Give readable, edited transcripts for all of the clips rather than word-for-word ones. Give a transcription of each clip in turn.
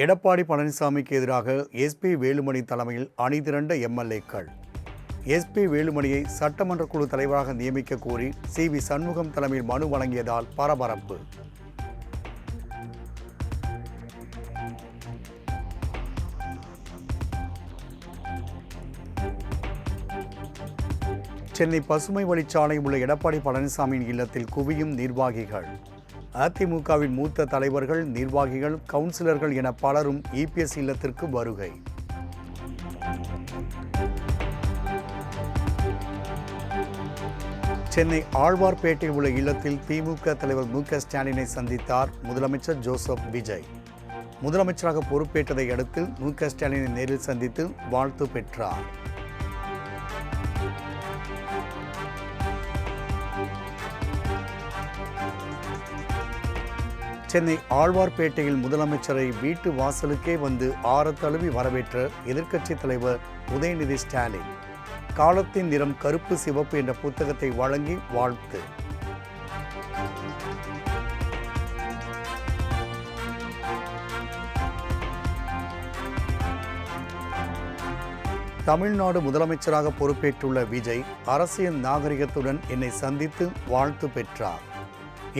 எடப்பாடி பழனிசாமிக்கு எதிராக எஸ்பி வேலுமணி தலைமையில் அணிதிரண்ட எம்எல்ஏக்கள். எஸ்பி வேலுமணியை சட்டமன்ற குழு தலைவராக நியமிக்க கோரி சி.வி. சண்முகம் தலைமையில் மனு வழங்கியதால் பரபரப்பு. சென்னை பசுமை வழிச்சாலை உள்ள எடப்பாடி பழனிசாமியின் இல்லத்தில் குவியும் நிர்வாகிகள். அதிமுகவின் மூத்த தலைவர்கள், நிர்வாகிகள், கவுன்சிலர்கள் என பலரும் இபிஎஸ் இல்லத்திற்கு வருகை. சென்னை ஆழ்வார்பேட்டையில் உள்ள இல்லத்தில் திமுக தலைவர் மு.க. ஸ்டாலினை சந்தித்தார் முதலமைச்சர் ஜோசப் விஜய். முதலமைச்சராக பொறுப்பேற்றதை அடுத்து மு.க. ஸ்டாலினை நேரில் சந்தித்து வாழ்த்து பெற்றார். சென்னை ஆழ்வார்பேட்டையில் முதலமைச்சரை வீட்டு வாசலுக்கே வந்து ஆரத்தழுவி வரவேற்ற எதிர்க்கட்சித் தலைவர் உதயநிதி ஸ்டாலின் காலத்தின் நிறம் கருப்பு சிவப்பு என்ற புத்தகத்தை வழங்கி வாழ்த்து. தமிழ்நாடு முதலமைச்சராக பொறுப்பேற்றுள்ள விஜய் அரசியல் நாகரிகத்துடன் என்னை சந்தித்து வாழ்த்து பெற்றார்.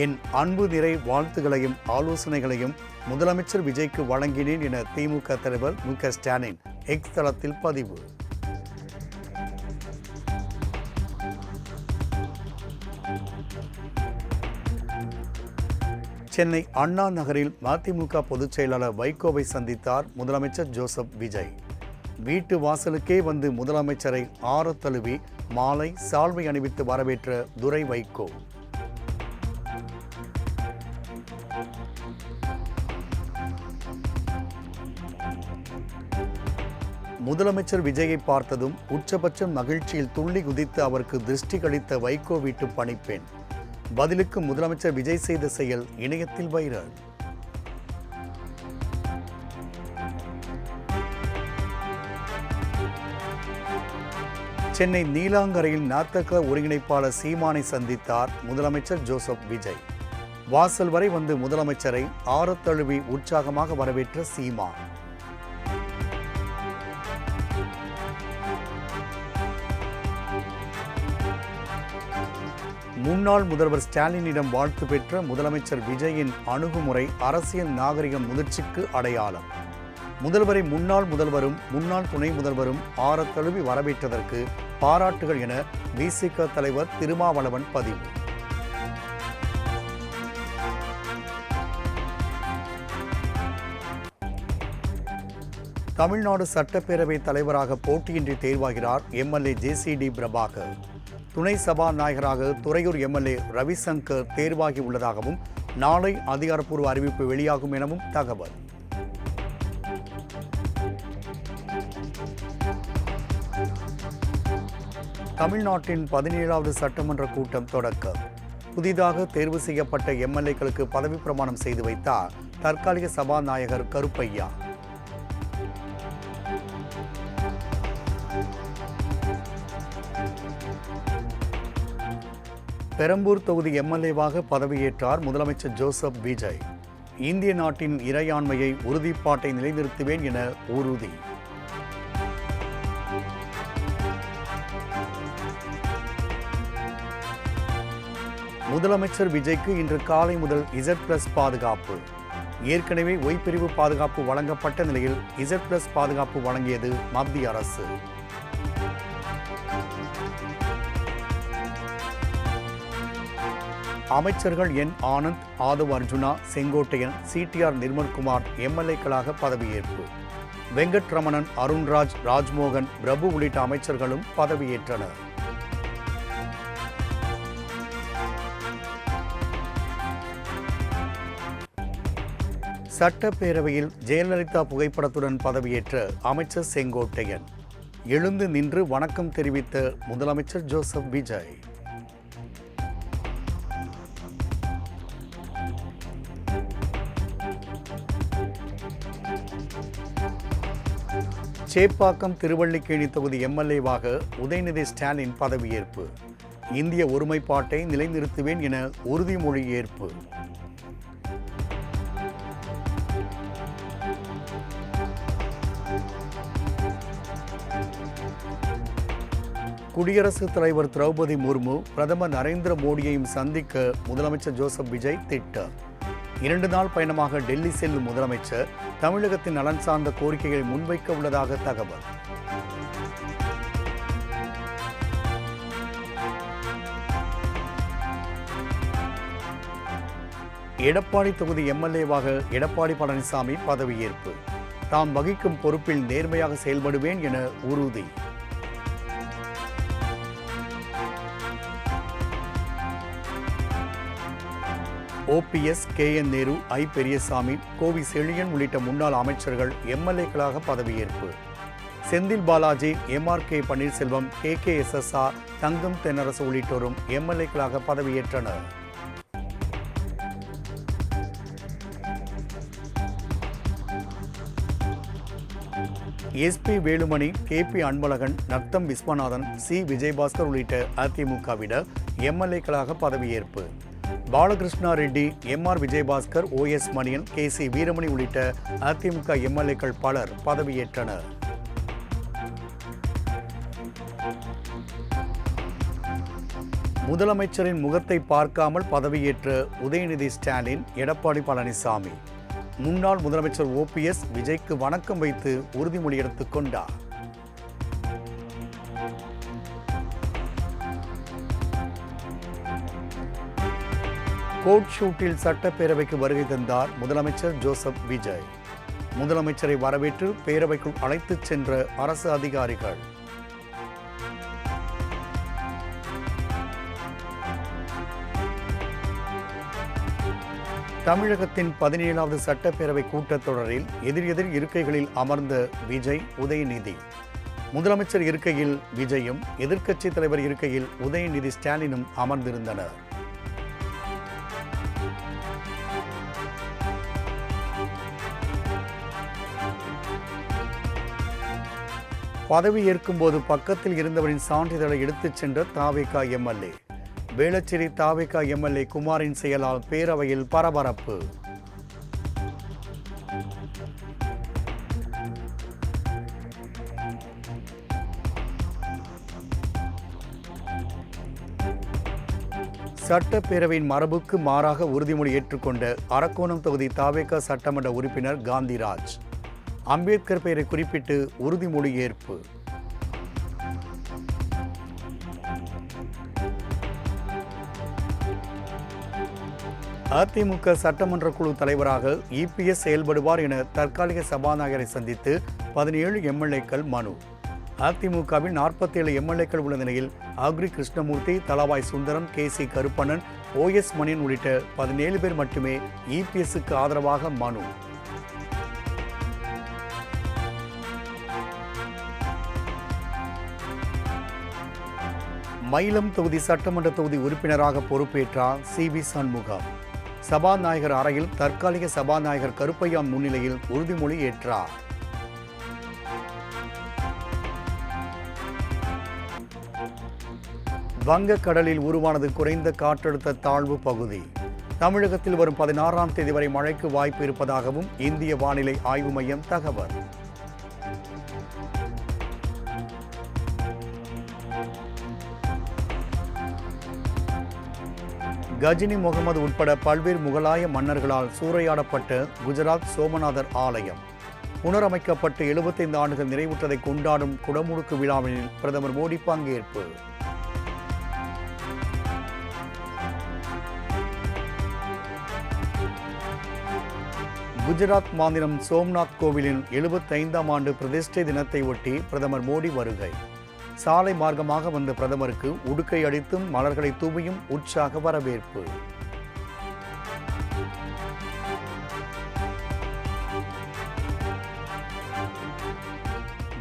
என் அன்பு நிறை வாழ்த்துகளையும் ஆலோசனைகளையும் முதலமைச்சர் விஜய்க்கு வழங்கினேன் என திமுக தலைவர் மு.க. ஸ்டாலின் எக்ஸ் தளத்தில் பதிவு. சென்னை அண்ணா நகரில் மதிமுக பொதுச் செயலாளர் வைகோவை சந்தித்தார் முதலமைச்சர் ஜோசப் விஜய். வீட்டு வாசலுக்கே வந்து முதலமைச்சரை ஆரத்தழுவி மாலை சால்வை அணிவித்து வரவேற்ற துரை வைகோ. முதலமைச்சர் விஜயை பார்த்ததும் உச்சபட்ச மகிழ்ச்சியில் துள்ளி குதித்து அவருக்கு திருஷ்டி கழித்த வைகோ வீட்டு பணிப்பெண். பதிலுக்கு முதலமைச்சர் விஜய் செய்த செயல் இணையத்தில் வைரல். சென்னை நீலாங்கரையில் நாத்தக ஒருங்கிணைப்பாளர் சீமானை சந்தித்தார் முதலமைச்சர் ஜோசப் விஜய். வாசல் வரை வந்து முதலமைச்சரை ஆரத்தழுவி உற்சாகமாக வரவேற்ற சீமான். முன்னாள் முதல்வர் ஸ்டாலினிடம் வாழ்த்து பெற்ற முதலமைச்சர் விஜயின் அணுகுமுறை அரசியல் நாகரிகம் முதிர்ச்சிக்கு அடையாளம். முதல்வரை முன்னாள் முதல்வரும் முன்னாள் துணை முதல்வரும் ஆரத்தழுவி வரவேற்றதற்கு பாராட்டுகள் என விசிக தலைவர் திருமாவளவன் பதிவு. தமிழ்நாடு சட்டப்பேரவை தலைவராக போட்டியின்றி தேர்வாகிறார் எம்எல்ஏ ஜே.சி.டி. பிரபாகர். துணை சபாநாயகராக துறையூர் எம்எல்ஏ ரவிசங்கர் தேர்வாகி உள்ளதாகவும் நாளை அதிகாரப்பூர்வ அறிவிப்பு வெளியாகும் எனவும் தகவல். தமிழ்நாட்டின் 17வது சட்டமன்ற கூட்டம் தொடக்கம். புதிதாக தேர்வு செய்யப்பட்ட எம்எல்ஏக்களுக்கு பதவி பிரமாணம் செய்து வைத்தார் தற்காலிக சபாநாயகர் கருப்பையா. பெரம்பூர் தொகுதி எம்எல்ஏவாக பதவியேற்றார் முதலமைச்சர் ஜோசப் விஜய். இந்திய நாட்டின் இறையாண்மையை உறுதிப்பாட்டை நிலைநிறுத்துவேன் என உறுதி. முதலமைச்சர் விஜய்க்கு இன்று காலை முதல் Z+ பாதுகாப்பு. ஏற்கனவே ஒய் பிரிவு பாதுகாப்பு வழங்கப்பட்ட நிலையில் Z+ பாதுகாப்பு வழங்கியது மத்திய அரசு. அமைச்சர்கள் என். ஆனந்த், ஆதவ் அர்ஜுனா, செங்கோட்டையன், சி.டி.ஆர். நிர்மல்குமார் எம்எல்ஏக்களாக பதவியேற்பு. வெங்கட்ரமணன், அருண்ராஜ், ராஜ்மோகன், பிரபு உள்ளிட்ட அமைச்சர்களும் பதவியேற்றனர். சட்டப்பேரவையில் ஜெயலலிதா புகைப்படத்துடன் பதவியேற்ற அமைச்சர் செங்கோட்டையன். எழுந்து நின்று வணக்கம் தெரிவித்த முதலமைச்சர் ஜோசப் விஜய். சேப்பாக்கம் திருவல்லிக்கேணி தொகுதி எம்எல்ஏவாக உதயநிதி ஸ்டாலின் பதவியேற்பு. இந்திய ஒருமைப்பாட்டை நிலைநிறுத்துவேன் என உறுதிமொழி ஏற்பு. குடியரசுத் தலைவர் திரௌபதி முர்மு பிரதமர் நரேந்திர மோடியையும் சந்திக்க முதலமைச்சர் ஜோசப் விஜய் திட்டம். 2 நாள் பயணமாக டெல்லி செல்லும் முதலமைச்சர் தமிழகத்தின் நலன் சார்ந்த கோரிக்கைகளை முன்வைக்க உள்ளதாக தகவல். எடப்பாடி தொகுதி எம்எல்ஏவாக எடப்பாடி பழனிசாமி பதவியேற்பு. தாம் வகிக்கும் பொறுப்பில் நேர்மையாக செயல்படுவேன் என உறுதி. OPS, KN Nehru, I Periyasamy, கோவி செழியன் உள்ளிட்ட முன்னாள் அமைச்சர்கள் எம்எல்ஏக்களாக பதவியேற்பு. செந்தில் பாலாஜி, MRK பன்னீர்செல்வம், KKSSR, தங்கம் தென்னரசு உள்ளிட்டோரும் எம்எல்ஏக்களாக பதவியேற்றனர். SP Velumani, KP Anbazhagan, Natham Viswanathan, C Vijayabaskar உள்ளிட்ட அதிமுகவினர் எம்எல்ஏக்களாக பதவியேற்பு. Balakrishna Reddy, MR Vijayabaskar, OS Maniyan, KC Veeramani உள்ளிட்ட அதிமுக எம்எல்ஏக்கள் பலர் பதவியேற்றனர். முதலமைச்சரின் முகத்தை பார்க்காமல் பதவியேற்ற உதயநிதி ஸ்டாலின், எடப்பாடி பழனிசாமி. முன்னாள் முதலமைச்சர் OPS விஜய்க்கு வணக்கம் வைத்து உறுதிமொழி எடுத்துக் கொண்டார். கோட் ஷூட்டில் சட்டப்பேரவைக்கு வருகை தந்தார் முதலமைச்சர் ஜோசப் விஜய். முதலமைச்சரை வரவேற்று பேரவைக்குள் அழைத்துச் சென்ற அரசு அதிகாரிகள். தமிழகத்தின் 17வது சட்டப்பேரவை கூட்டத்தொடரில் எதிர் இருக்கைகளில் அமர்ந்த விஜய், உதயநிதி. முதலமைச்சர் இருக்கையில் விஜயும், எதிர்க்கட்சித் தலைவர் இருக்கையில் உதயநிதி ஸ்டாலினும் அமர்ந்திருந்தனர். பதவி ஏற்கும்போது பக்கத்தில் இருந்தவரின் சான்றிதழை எடுத்துச் சென்ற தாவேகா எம்எல்ஏ. வேளச்சேரி தாவேகா எம்எல்ஏ குமாரின் செயலால் பேரவையில் பரபரப்பு. சட்டப்பேரவையின் மரபுக்கு மாறாக உறுதிமொழி ஏற்றுக்கொண்ட அரக்கோணம் தொகுதி தாவேகா சட்டமன்ற உறுப்பினர் காந்திராஜ். அம்பேத்கர் பெயரை குறிப்பிட்டு உறுதிமொழி ஏற்பு. அதிமுக சட்டமன்ற குழு தலைவராக EPS செயல்படுவார் என தற்காலிக சபாநாயகரை சந்தித்து 17 எம்எல்ஏக்கள் மனு. அதிமுகவில் 47 எம்எல்ஏக்கள் உள்ள நிலையில் agri Krishnamurthy, Thalavai Sundaram, KC Karuppannan, OS Maniyan உள்ளிட்ட 17 பேர் மட்டுமே EPSக்கு ஆதரவாக மனு. மயிலம் தொகுதி சட்டமன்ற தொகுதி உறுப்பினராக பொறுப்பேற்றார் CV சண்முகம். சபாநாயகர் அறையில் தற்காலிக சபாநாயகர் கருப்பையா முன்னிலையில் உறுதிமொழி ஏற்றார். வங்கக்கடலில் உருவானது குறைந்த காற்றழுத்த தாழ்வு பகுதி. தமிழகத்தில் வரும் 16ஆம் தேதி வரை மழைக்கு வாய்ப்பு இருப்பதாகவும் இந்திய வானிலை ஆய்வு மையம் தகவல். கஜினி முகமது உட்பட பல்வேறு முகலாய மன்னர்களால் சூறையாடப்பட்ட குஜராத் சோமநாதர் ஆலயம் புனரமைக்கப்பட்டு 75 ஆண்டுகள் நிறைவுற்றதை கொண்டாடும் குடமுழுக்கு விழாவில் பிரதமர் மோடி பங்கேற்பு. குஜராத் மாநிலம் சோம்நாத் கோவிலின் 75ஆம் ஆண்டு பிரதிஷ்டை தினத்தை ஒட்டி பிரதமர் மோடி வருகை. சாலை மார்க்கமாக வந்த பிரதமருக்கு உடுக்கை அடித்தும் மலர்களை தூவியும் உற்சாக வரவேற்பு.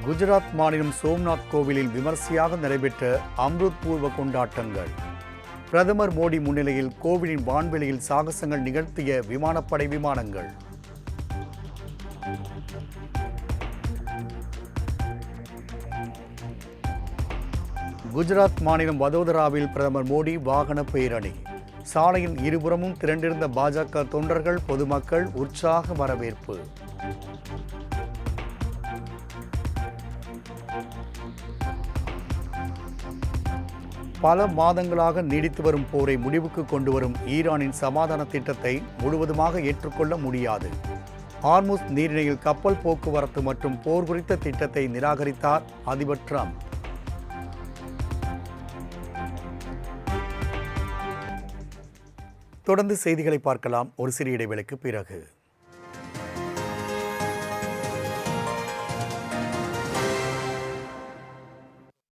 குஜராத் மாநிலம் சோம்நாத் கோவிலில் விமர்சையாக நடைபெற்ற அம்ருத் பூர்வ கொண்டாட்டங்கள். பிரதமர் மோடி முன்னிலையில் கோவிலின் வான்வெளியில் சாகசங்கள் நிகழ்த்திய விமானப்படை விமானங்கள். குஜராத் மாநிலம் வதோதராவில் பிரதமர் மோடி வாகன பேரணி. சாலையின் இருபுறமும் திரண்டிருந்த பாஜக தொண்டர்கள், பொதுமக்கள் உற்சாக வரவேற்பு. பல மாதங்களாக நீடித்து வரும் போரை முடிவுக்கு கொண்டு வரும் ஈரானின் சமாதான திட்டத்தை முழுவதுமாக ஏற்றுக்கொள்ள முடியாது. ஹார்முஸ் நீரிணையில் கப்பல் போக்குவரத்து மற்றும் போர் குறித்த திட்டத்தை நிராகரித்தார் அதிபர் ட்ரம்ப். தொடர்ந்து செய்திகளை பார்க்கலாம் ஒரு சிறிய இடைவேளைக்கு பிறகு.